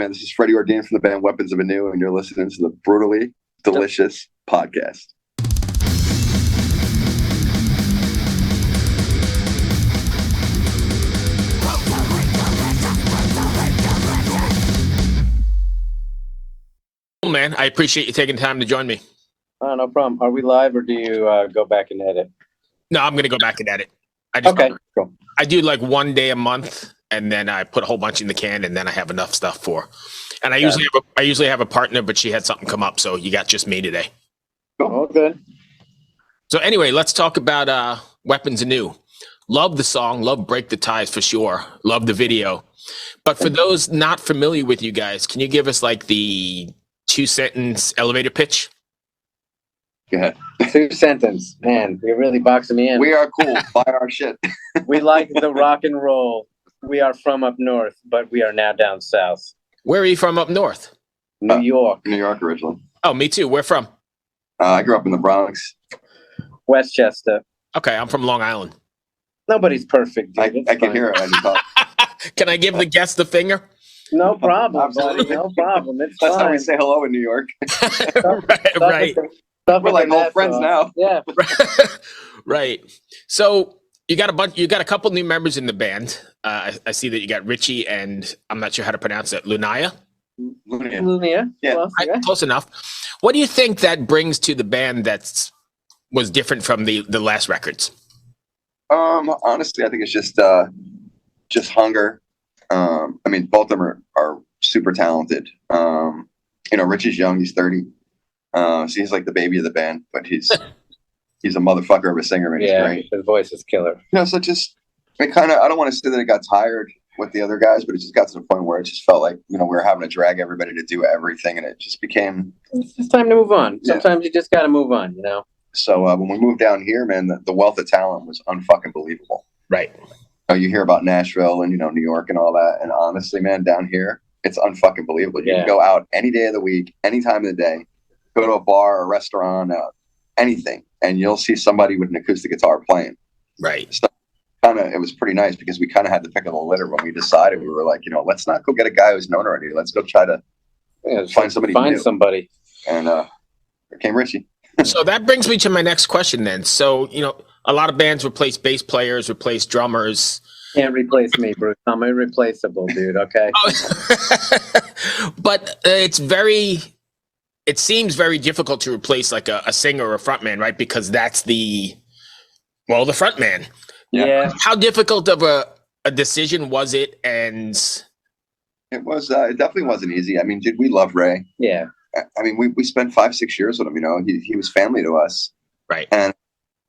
man. This is Freddie Ordean from the band Weapons of Anew, and you're listening to the Brutally Delicious podcast. Man, I appreciate you taking time to join me. Oh, no problem. Are we live, or do you go back and edit? No, I'm going to go back and edit. Okay, cool. I do like one day a month, and then I put a whole bunch in the can, and then I have enough stuff for. And I usually have a partner, but she had something come up, so you got just me today. Oh, good. So anyway, let's talk about Weapons Anew. Love the song, love Break the Ties for sure. Love the video. But for those not familiar with you guys, can you give us like the 2-sentence elevator pitch? Go ahead. 2-sentence. Man, you're really boxing me in. We are cool. Buy our shit. We like the rock and roll. We are from up north, but we are now down south. Where are you from up north? New York. New York originally. Oh, me too. Where from? I grew up in the Bronx. Westchester. Okay, I'm from Long Island. Nobody's perfect, dude. I can hear it as you talk. Can I give the guest the finger? No problem, buddy. No problem. It's That's fine. how we say hello in New York. Right. We're like old friends now. Yeah. Right. So you got a couple new members in the band. I see that you got Richie and I'm not sure how to pronounce it. Lunia? Lunia. Yeah. Well, Close enough. What do you think that brings to the band that was different from the last records? Honestly, I think it's just hunger. I mean, both of them are super talented. Richie's young, he's 30. So he's like the baby of the band, but he's a motherfucker of a singer, man. He's great. His voice is killer. So just it kind of, I don't want to say that it got tired with the other guys, but it just got to the point where it just felt like, we were having to drag everybody to do everything, and it just became... It's just time to move on. Sometimes you just got to move on, So when we moved down here, man, the wealth of talent was unfucking believable. Right. You hear about Nashville and, New York and all that. And honestly, man, down here, it's unfucking believable. You can go out any day of the week, any time of the day, go to a bar, a restaurant, anything, and you'll see somebody with an acoustic guitar playing. Right. So it was pretty nice because we kind of had the pick of the litter when we decided. We were like, let's not go get a guy who's known already. Let's go try to find somebody new. And here came Richie. So that brings me to my next question then. So, a lot of bands replace bass players, replace drummers. Can't replace me, Bruce. I'm irreplaceable, dude, okay? But it seems very difficult to replace like a singer or a frontman, right? Because that's the frontman. Yeah. How difficult of a decision was it? And it was, it definitely wasn't easy. I mean, dude, we love Ray. Yeah. I mean, we spent 5-6 years with him, he was family to us. Right. And,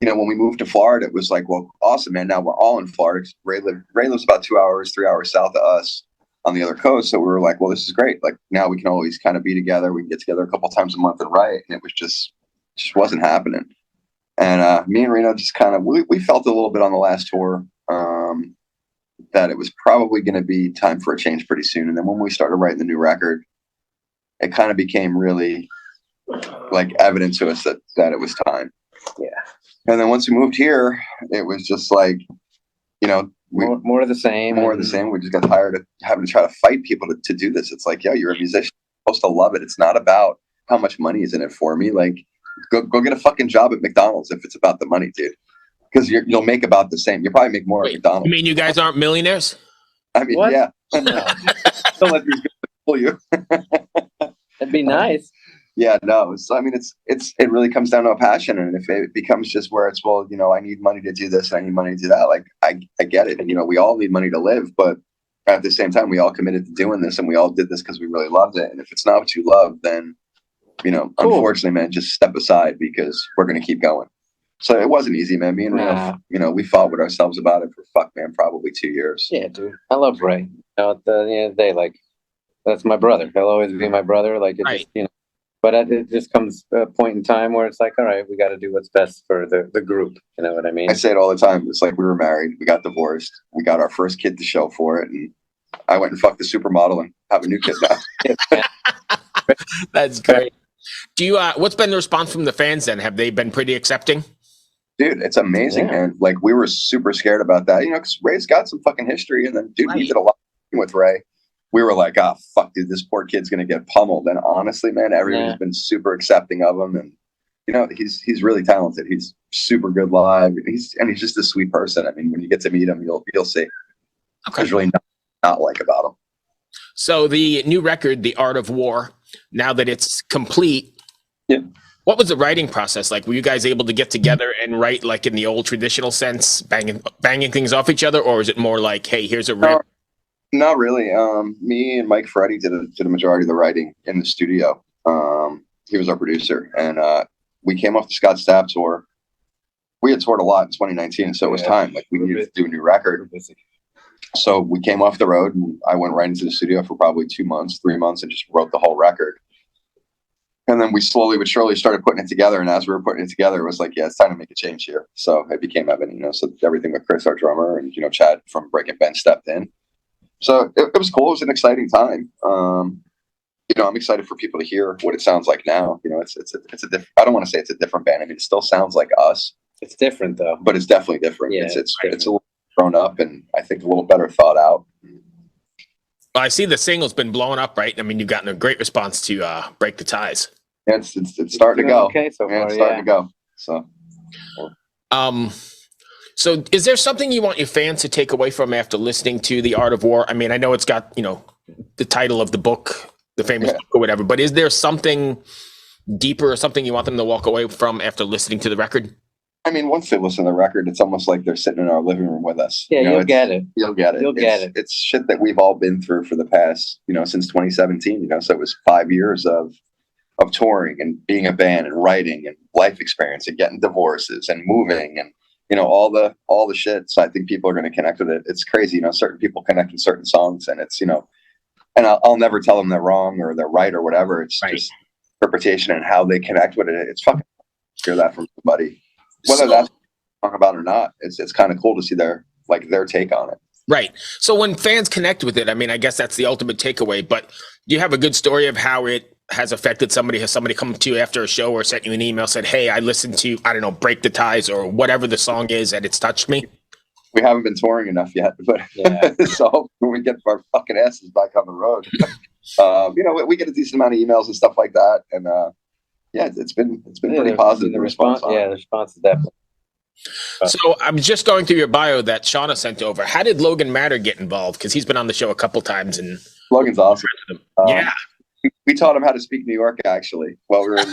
when we moved to Florida, it was like, well, awesome, man. Now we're all in Florida. Ray lives about 2 hours, 3 hours south of us on the other coast. So we were like, well, this is great. Like now we can always kind of be together. We can get together a couple times a month and write. And it was just wasn't happening. And me and Reno just kind of, we felt a little bit on the last tour that it was probably going to be time for a change pretty soon. And then when we started writing the new record, it kind of became really like evident to us that it was time. Yeah. And then once we moved here, it was just like, more of the same. More of the same. We just got tired of having to try to fight people to do this. It's like, you're a musician. You're supposed to love it. It's not about how much money is in it for me. Like, go get a fucking job at McDonald's if it's about the money, dude. Because you'll make about the same. You'll probably make more at McDonald's. You mean you guys aren't millionaires? I mean, what? Yeah. Don't let these guys pull you. It'd be nice. Yeah, no. So, I mean, it really comes down to a passion, and if it becomes just where it's, well, I need money to do this, and I need money to do that. Like, I get it. And, we all need money to live, but at the same time, we all committed to doing this, and we all did this because we really loved it. And if it's not what you love, then, Cool. Unfortunately, man, just step aside because we're going to keep going. So it wasn't easy, man. Me and Reno, we fought with ourselves about it for probably 2 years. Yeah, dude. I love Ray. At the end of the day, like, that's my brother. He'll always be my brother. Like, it just, but it just comes a point in time where it's like, all right, we got to do what's best for the group. You know what I mean? I say it all the time. It's like we were married. We got divorced. We got our first kid to show for it. And I went and fucked the supermodel and have a new kid now. That's great. Do you, what's been the response from the fans then? Have they been pretty accepting? Dude, it's amazing, man. Like, we were super scared about that, because Ray's got some fucking history. And then, dude, we did a lot with Ray. we were like, oh fuck, dude, this poor kid's gonna get pummeled. And honestly, man, everyone's been super accepting of him, and he's really talented. He's super good live. He's just a sweet person. I mean, when you get to meet him, you'll see. Okay. There's really not like about him. So the new record, The Art of War, now that it's complete, yeah. What was the writing process like? Were you guys able to get together and write like in the old traditional sense, banging things off each other, or is it more like, hey, here's a riff? Not really. Me and Mike Ferretti did a majority of the writing in the studio. He was our producer, and we came off the Scott Stapp tour. We had toured a lot in 2019, so it was time. Like we needed to do a new record. So we came off the road, and I went right into the studio for probably 2 months, 3 months, and just wrote the whole record. And then we slowly but surely started putting it together. And as we were putting it together, it was like, yeah, it's time to make a change here. So it became evident, so everything with Chris, our drummer, and, Chad from Breaking Ben stepped in. So it was cool. It was an exciting time. I'm excited for people to hear what it sounds like now. It's a different, I don't want to say it's a different band. I mean, it still sounds like us. It's different though. But it's definitely different. Yeah, it's a little grown up, and I think a little better thought out. Well, I see the single's been blowing up, right? I mean, you've gotten a great response to Break the Ties. Yeah, it's starting to go. Okay, so far, it's starting to go. So is there something you want your fans to take away from after listening to The Art of War? I mean, I know it's got, the title of the book, the famous book or whatever, but is there something deeper or something you want them to walk away from after listening to the record? I mean, once they listen to the record, it's almost like they're sitting in our living room with us. Yeah, you'll get it. You'll get it. You'll get it. It's shit that we've all been through for the past, since 2017, so it was 5 years of touring and being a band and writing and life experience and getting divorces and moving and, all the shit. So I think people are going to connect with it. It's crazy. Certain people connect with certain songs, and it's, and I'll never tell them they're wrong or they're right or whatever. It's just interpretation and how they connect with it. It's fucking hear that from somebody. Whether that's talk about or not, it's kind of cool to see their take on it. Right. So when fans connect with it, I mean, I guess that's the ultimate takeaway. But do you have a good story of how it has affected somebody? Has somebody come to you after a show or sent you an email, said, "Hey, I listened to, I don't know, Break the Ties," or whatever the song is, and it's touched me? We haven't been touring enough yet, but so when we get our fucking asses back on the road, we get a decent amount of emails and stuff like that, and it's been pretty positive. The response, the response is definitely. So I'm just going through your bio that Shauna sent over. How did Logan Matter get involved? Because he's been on the show a couple times, and Logan's awesome. Yeah, we taught him how to speak New York actually while we were in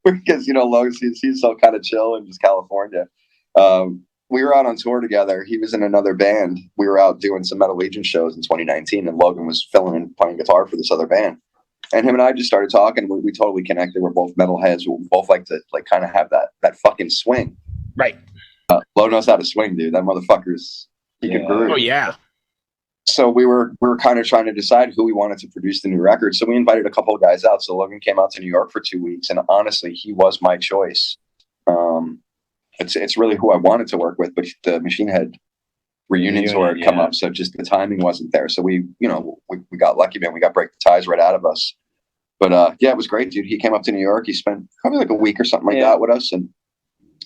because Logan he's so kind of chill in just California. We were out on tour together. He was in another band. We were out doing some Metal Legion shows in 2019, and Logan was filling and playing guitar for this other band. And him and I just started talking. We totally connected. We're both metalheads. We both like to kind of have that fucking swing. Right. Lo knows how to swing, dude. That motherfucker's he can groove. Oh yeah. So we were kind of trying to decide who we wanted to produce the new record. So we invited a couple of guys out. So Logan came out to New York for 2 weeks, and honestly, he was my choice. It's really who I wanted to work with, but the Machine Head reunion tour had come up, so just the timing wasn't there. So we got lucky, man. We got Break the Ties right out of us. But it was great, dude. He came up to New York. He spent probably like a week or something like that with us, and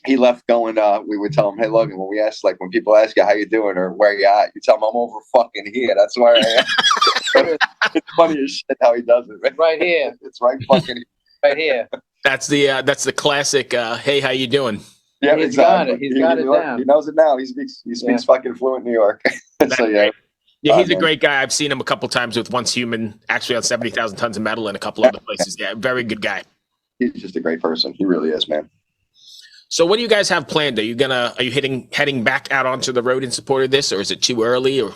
he left going. We would tell him, "Hey, Logan, when people ask you how you doing or where you at, you tell them I'm over fucking here. That's where I am." It's funny as shit how he does it. Right here. It's right fucking right here. That's the classic. Hey, how you doing? Yeah, he's exactly. He's got it down. He knows it now. He speaks fucking fluent New York. So yeah, he's a great guy. I've seen him a couple times with Once Human, actually on 70,000 Tons of Metal and a couple other places. Yeah, very good guy. He's just a great person. He really is, man. So what do you guys have planned? Are you heading back out onto the road in support of this, or is it too early? Or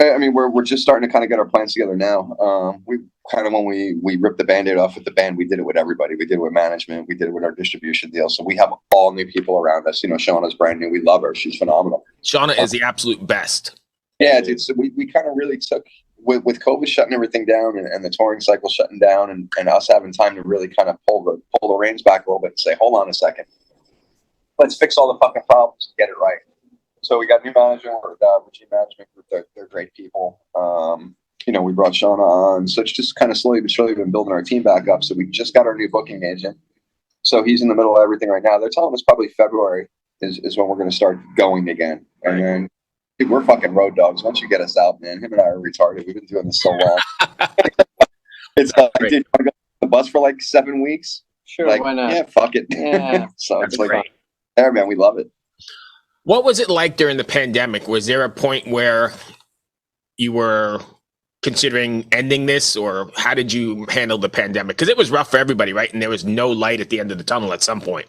I mean, we're just starting to kind of get our plans together now. We kind of, when we ripped the Band-Aid off with the band, we did it with everybody. We did it with management. We did it with our distribution deal. So we have all new people around us. Shauna's brand new. We love her. She's phenomenal. Shauna is the absolute best. Yeah, we kind of really took with COVID shutting everything down and the touring cycle shutting down and us having time to really kind of pull the reins back a little bit and say, hold on a second. Let's fix all the fucking problems and get it right. So we got new management with Regime Management Group. They're great people. We brought Shauna on. So it's just kind of slowly but surely been building our team back up. So we just got our new booking agent. So he's in the middle of everything right now. They're telling us probably February is when we're going to start going again. And then, Dude, we're fucking road dogs. Once you get us out, man, him and I are retarded. We've been doing this so long. It's like, dude, you want to go on the bus for like 7 weeks? Sure, like, why not? Yeah, fuck it. Yeah, so that's it's like, great. yeah, man, we love it. What was it like during the pandemic? Was there a point where you were considering ending this, or how did you handle the pandemic? Because it was rough for everybody, right? And there was no light at the end of the tunnel at some point.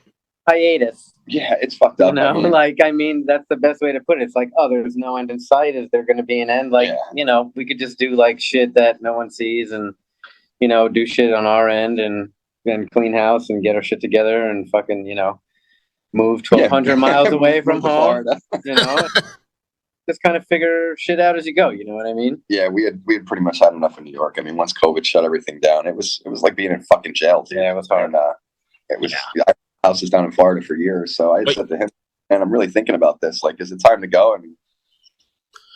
Hiatus. Yeah, it's fucked up. You know, I mean, that's the best way to put it. It's like, oh, there's no end in sight. Is there going to be an end? Like, you know, we could just do like shit that no one sees, and you know, do shit on our end, and clean house and get our shit together, and fucking, you know, move 1,200 miles away from home. You know, just kind of figure shit out as you go. You know what I mean? Yeah, we had pretty much had enough in New York. I mean, once COVID shut everything down, it was like being in fucking jail. Dude. Yeah, it was hard. And, it was. I houses down in Florida for years, so I said to him, "Man, I'm really thinking about this. Like, is it time to go?" And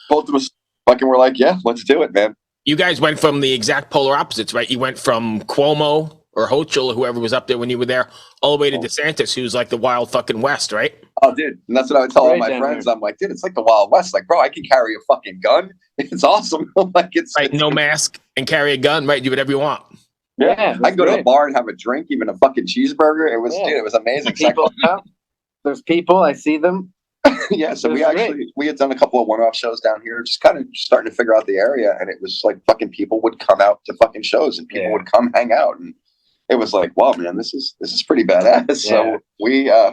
both of us fucking were like, "Yeah, let's do it, man." You guys went from the exact polar opposites, right? You went from Cuomo or Hochul or whoever was up there when you were there, all the way to DeSantis, who's like the wild fucking West, right? Oh, dude, and that's what I would tell all my friends. I'm like, dude, it's like the Wild West. Like, bro, I can carry a fucking gun. It's awesome. Like, it's right, no mask and carry a gun, right? Do whatever you want. Yeah, I can go to a bar and have a drink, even a fucking cheeseburger. It was, dude, it was amazing. There's people, I see them. Yeah, so we had done a couple of one-off shows down here, just kind of starting to figure out the area, and it was like fucking people would come out to fucking shows, and people would come hang out, and it was like, wow, man, this is pretty badass. Yeah. So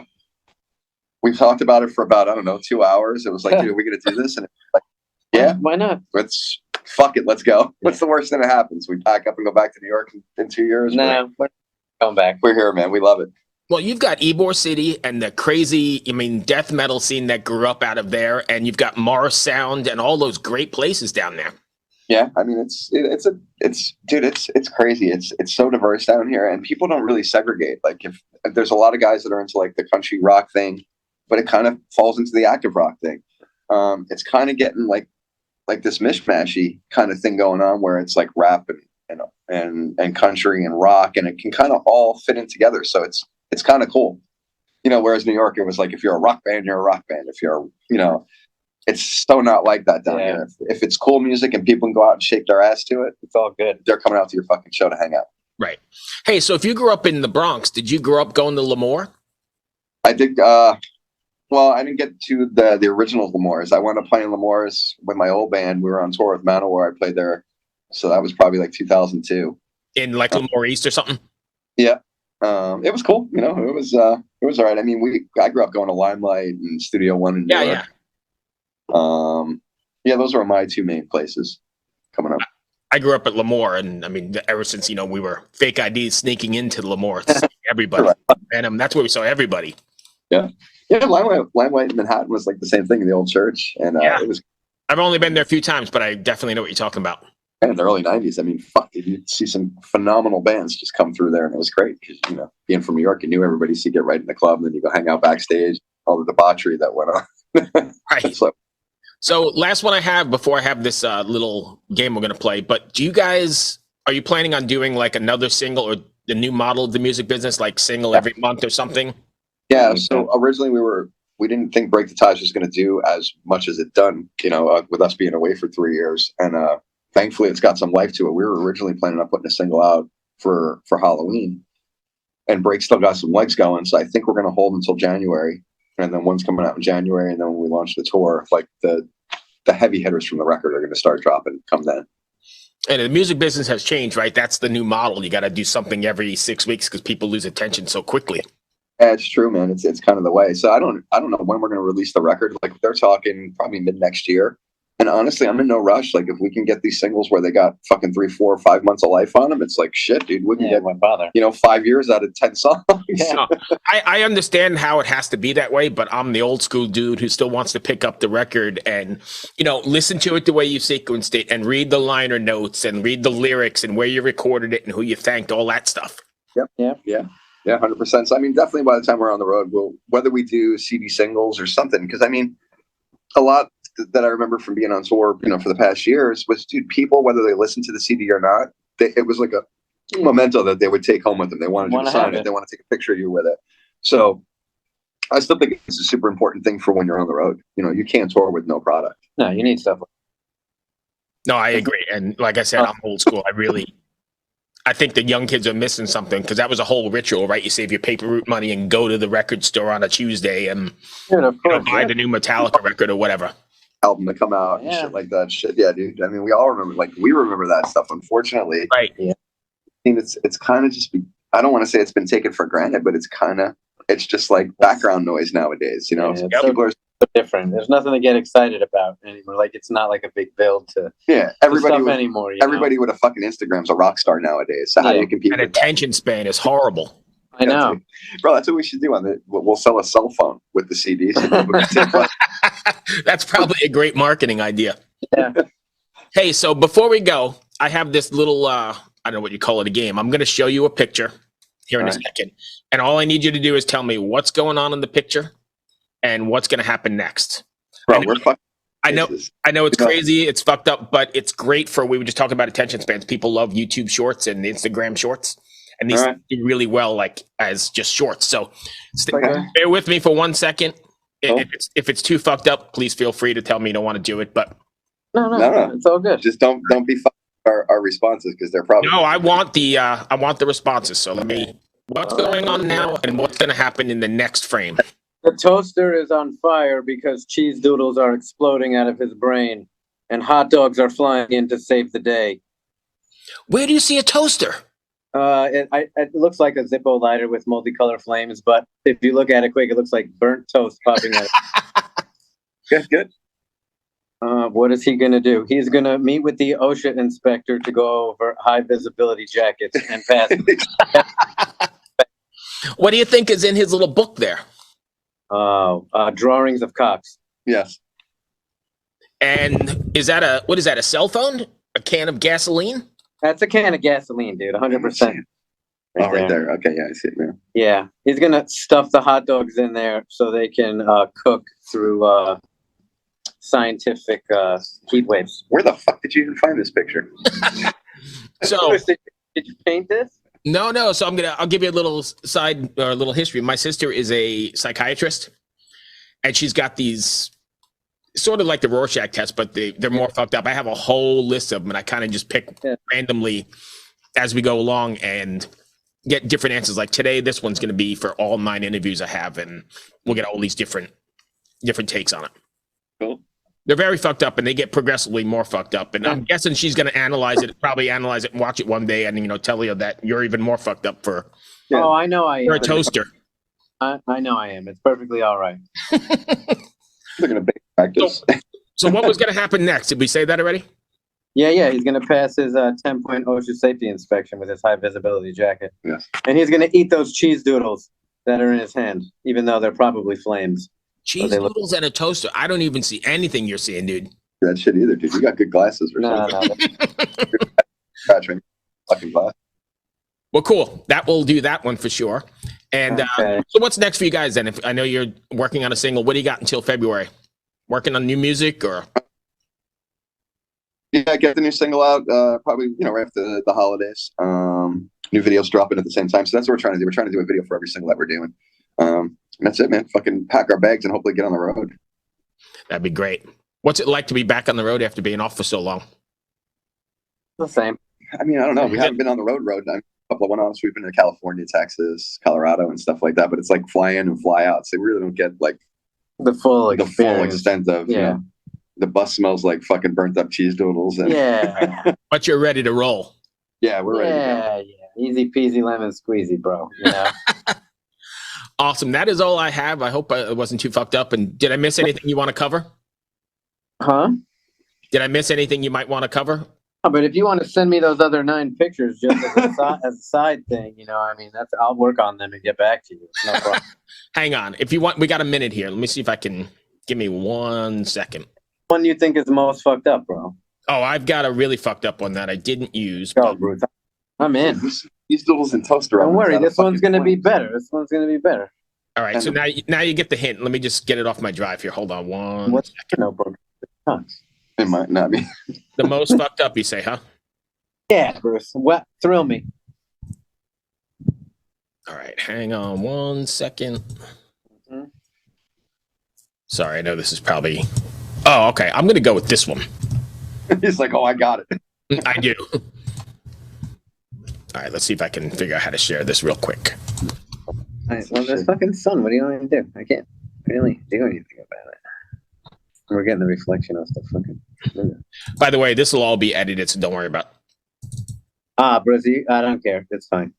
we talked about it for about, I don't know, 2 hours. It was like, dude, are we gonna do this? And it's like, yeah, why not? Fuck it, let's go. What's the worst thing that happens? We pack up and go back to New York in 2 years? No, we're going back. We're here, man. We love it. Well, you've got Ybor City and the crazy, death metal scene that grew up out of there, and you've got Mars Sound and all those great places down there. Yeah, I mean, it's crazy. It's so diverse down here, and people don't really segregate. Like, if there's a lot of guys that are into like the country rock thing, but it kind of falls into the active rock thing. It's kind of getting like this mishmashy kind of thing going on, where it's like rap and country and rock, and it can kind of all fit in together. So it's kind of cool, whereas New York, it was like, if you're a rock band, you're a rock band. If you're, it's so not like that down here. If it's cool music and people can go out and shake their ass to it, it's all good. They're coming out to your fucking show to hang out. Right. Hey, so if you grew up in the Bronx, did you grow up going to Lemoore? I did. Well, I didn't get to the original Lemoores. I wound up playing Lemoores with my old band. We were on tour with Manowar. I played there. So that was probably like 2002. In like Lemoore East or something? Yeah. It was cool. It was all right. I mean, I grew up going to Limelight and Studio One in New York. Yeah, those were my two main places coming up. I grew up at Lemoore, and I mean, ever since we were fake IDs sneaking into Lemoore to see everybody, and that's where we saw everybody. Yeah, Limelight in Manhattan was like the same thing in the old church, and it was. I've only been there a few times, but I definitely know what you're talking about. And in the early '90s, I mean, fuck, you'd see some phenomenal bands just come through there, and it was great because being from New York, you knew everybody, so you get right in the club, and then you go hang out backstage, all the debauchery that went on. Right. So last one I have before I have this little game we're going to play, but are you planning on doing like another single or the new model of the music business, like single every month or something? Yeah. So originally we didn't think Break the Ties was going to do as much as it done, with us being away for 3 years. And thankfully it's got some life to it. We were originally planning on putting a single out for Halloween, and Break still got some legs going. So I think we're going to hold until January. And then one's coming out in January, and then when we launch the tour, like the heavy hitters from the record are going to start dropping come then. And the music business has changed, right? That's the new model. You got to do something every 6 weeks because people lose attention so quickly. Yeah, it's true, man. It's kind of the way. So I don't know when we're going to release the record. Like, they're talking probably mid next year. And honestly, I'm in no rush. Like, if we can get these singles where they got fucking 3, 4, 5 months of life on them, it's like, shit, dude, we can get 5 years out of 10 songs. Yeah. I understand how it has to be that way, but I'm the old school dude who still wants to pick up the record and, listen to it the way you sequenced it and read the liner notes and read the lyrics and where you recorded it and who you thanked, all that stuff. Yep. Yeah. 100%. So, I mean, definitely by the time we're on the road, whether we do CD singles or something, because I mean, a lot that I remember from being on tour, for the past years was, dude, people, whether they listen to the CD or not, it was like a memento that they would take home with them. They wanted to sign it. They want to take a picture of you with it. So I still think it's a super important thing for when you're on the road. You know, you can't tour with no product. No, you need stuff. No, I agree. And like I said, I'm old school. I think the young kids are missing something because that was a whole ritual, right? You save your paper route money and go to the record store on a Tuesday and Of course, buy the new Metallica record or whatever. Album to come out and shit like that. Shit, yeah, dude. I mean, we all remember, like, we remember that stuff. Unfortunately, Right? Yeah. I mean, it's kind of just. I don't want to say it's been taken for granted, but it's just like background noise nowadays. You know, Yeah, people are so different. There's nothing to get excited about anymore. Like it's not like a big build to everybody stuff with, anymore. everybody with a fucking Instagram's a rock star nowadays. So how do you compete? And attention span is horrible. I know, bro. That's what we should do. We'll sell a cell phone with the CD. So people can take That's probably a great marketing idea. Yeah. Hey, so before we go, I have this little, I don't know what you call it, a game. I'm going to show you a picture here in a second. And all I need you to do is tell me what's going on in the picture and what's going to happen next. Bro, we're fucking. I know it's crazy. It's fucked up, but it's great we were just talking about attention spans. People love YouTube shorts and Instagram shorts. And these do really well, like as just shorts. So bear with me for 1 second. If it's too fucked up, please feel free to tell me you don't want to do it. But no, it's all good. Just don't be fucked our responses because they're probably I want the responses. So what's going on now and what's going to happen in the next frame? The toaster is on fire because cheese doodles are exploding out of his brain, and hot dogs are flying in to save the day. Where do you see a toaster? It looks like a Zippo lighter with multicolor flames, but if you look at it quick, it looks like burnt toast popping out. Good. What is he going to do? He's going to meet with the OSHA inspector to go over high visibility jackets and pass. What do you think is in his little book there? Drawings of cocks. Yes. And is that a cell phone? A can of gasoline? That's a can of gasoline, dude. 100%. Right there. Okay, yeah, I see it now. Yeah, he's gonna stuff the hot dogs in there so they can cook through scientific heat waves. Where the fuck did you even find this picture? So did you paint this? No. So I'll give you a little side or a little history. My sister is a psychiatrist, and she's got these sort of like the Rorschach test, but they're more fucked up. I have a whole list of them, and I kind of just pick randomly as we go along and get different answers. Like today, this one's going to be for all 9 interviews I have, and we'll get all these different takes on it. Cool. They're very fucked up, and they get progressively more fucked up. And I'm guessing she's going to probably analyze it and watch it one day, and tell you that you're even more fucked up for. Yeah. Oh, I know I am. For a toaster. I know I am. It's perfectly all right. They're going to practice. So what was going to happen next? Did we say that already? Yeah. He's going to pass his 10-point OSHA safety inspection with his high visibility jacket. Yes. And he's going to eat those cheese doodles that are in his hand, even though they're probably flames. Cheese doodles and a toaster. I don't even see anything you're seeing, dude. That shit either, dude. You got good glasses or something. No. Fucking glass. Well, cool. That will do that one for sure. And so what's next for you guys then? If I know you're working on a single, what do you got until February? Working on new music or? Yeah, get the new single out probably, right after the holidays. New videos dropping at the same time. So that's what we're trying to do. We're trying to do a video for every single that we're doing. And that's it, man. Fucking pack our bags and hopefully get on the road. That'd be great. What's it like to be back on the road after being off for so long? The same. I mean, I don't know. We haven't been on the road. A couple of one-offs. We've been to California, Texas, Colorado, and stuff like that. But it's like fly in and fly out. So we really don't get like the full extent of the bus smells like fucking burnt up cheese doodles. And but you're ready to roll. Yeah, we're ready. Yeah. Easy peasy lemon squeezy, bro. Awesome. That is all I have. I hope I wasn't too fucked up. And did I miss anything you want to cover? Huh? Did I miss anything you might want to cover? Oh, but if you want to send me those other 9 pictures just as a side thing, I'll work on them and get back to you. No problem. Hang on. If you want, we got a minute here. Let me see if I can. Give me 1 second. One you think is the most fucked up, bro? Oh, I've got a really fucked up one that I didn't use. Go, Bruce. I'm in. These doodles and toaster. Don't worry. This one's going to be better. All right. So now you get the hint. Let me just get it off my drive here. Hold on 1 second. No, bro. It might not be. The most fucked up, you say, huh? Yeah, Bruce. What? Thrill me. All right. Hang on 1 second. Mm-hmm. Sorry, I know this is probably. Oh, okay. I'm gonna go with this one. He's like, oh, I got it. I do. All right, let's see if I can figure out how to share this real quick. All right, well, there's fucking sun. What do you want me to do? I can't really do anything about it. We're getting the reflection off the fucking window. By the way, this will all be edited, so don't worry about it. Brizzy, I don't care. It's fine.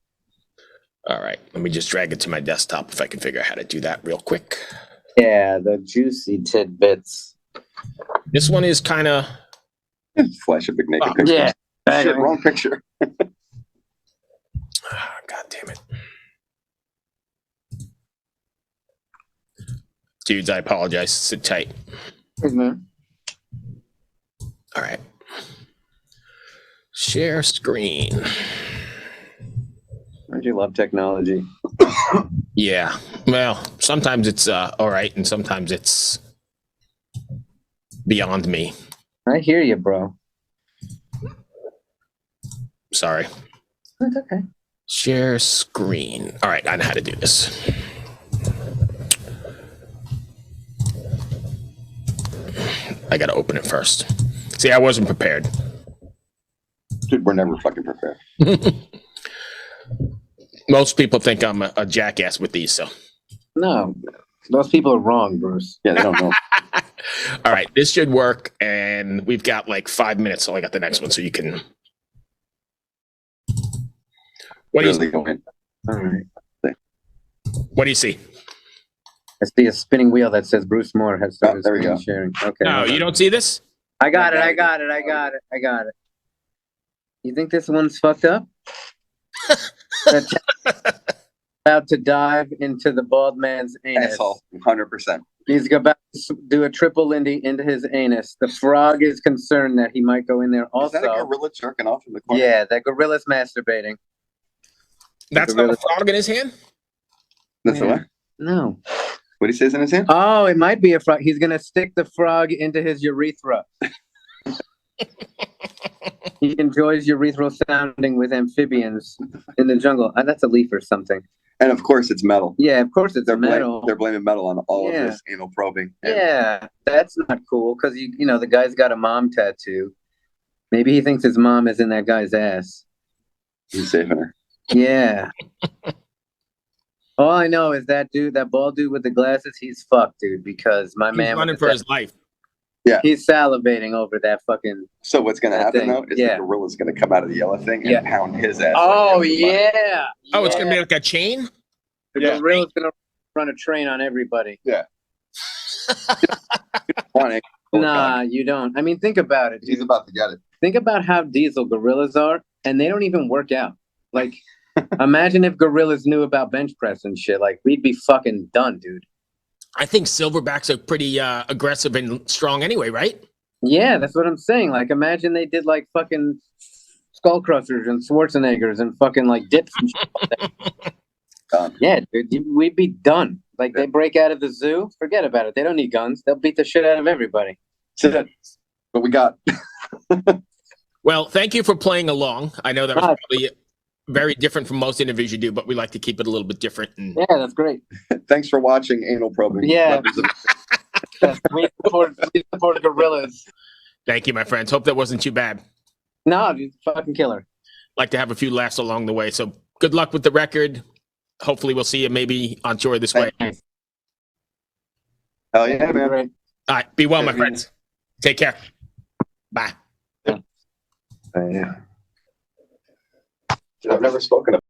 All right, let me just drag it to my desktop if I can figure out how to do that real quick. Yeah, the juicy tidbits. This one is kind of. Flash a big naked picture. Yeah. Shit, wrong picture. God damn it. Dudes, I apologize. Sit tight. Mm-hmm. All right. Share screen. Don't you love technology? Yeah. Well, sometimes it's all right, and sometimes it's beyond me. I hear you, bro. Sorry. That's okay. Share screen. All right, I know how to do this. I got to open it first. See, I wasn't prepared. Dude, we're never fucking prepared. Most people think I'm a jackass with these, so. No, those people are wrong, Bruce. Yeah, they don't know. All right, this should work, and we've got like 5 minutes, so I got the next one, so you can. What do you see? Really All right. What do you see? I see a spinning wheel that says Bruce Moore has started there we screen go. sharing. Okay. No, hold you on. don't see this? I got it. You think this one's fucked up? That's about to dive into the bald man's anus. Asshole, 100%. He's about to do a triple into his anus. The frog is concerned that he might go in there also. Is that a gorilla jerking off in the corner? Yeah, that gorilla's masturbating. That's not a frog in his hand? That's the Yeah. what? No. What he says in his hand? Oh, it might be a frog. He's gonna stick the frog into his urethra. He enjoys urethral sounding with amphibians in the jungle. That's a leaf or something. And of course, it's metal. Yeah, of course it's metal. They're blaming metal on all Yeah. of this anal probing. And Yeah, that's not cool because you know the guy's got a mom tattoo. Maybe he thinks his mom is in that guy's ass. he's saving her. Yeah. All I know is that dude, that bald dude with the glasses, he's fucked, dude, because my He's man running for his life. he's salivating over that fucking. So what's going to That happen, thing, though, is yeah. the gorilla's going to come out of the yellow thing and Yeah. pound his ass. Oh, like everybody. yeah. Oh, it's going to be like a chain? The Yeah. gorilla's gonna run a train on everybody. Funny. Nah, you don't. I mean, think about it, He's dude. about to get it. Think about how diesel gorillas are, and they don't even work out. Like, imagine if gorillas knew about bench press and shit. Like, we'd be fucking done, dude. I think silverbacks are pretty aggressive and strong anyway, right? Yeah, that's what I'm saying. Like, imagine they did like fucking skull crushers and Schwarzeneggers and fucking like dips and shit. Done. Yeah, dude, we'd be done. Like, they break out of the zoo, forget about it. They don't need guns. They'll beat the shit out of everybody. That's it. What we got. Well, thank you for playing along. I know that was Ah. probably very different from most interviews you do, but we like to keep it a little bit different. And Yeah, that's great. Thanks for watching Anal Probing. Yeah. Weapons of- we support gorillas. thank you, my friends. Hope that wasn't too bad. No, dude, fucking killer. Like to have a few laughs along the way. So good luck with the record. Hopefully we'll see you maybe on tour this way. Thanks. Hell yeah, man. Great. All right. Be well, my Yeah. friends. Take care. Bye. Yeah. I've never spoken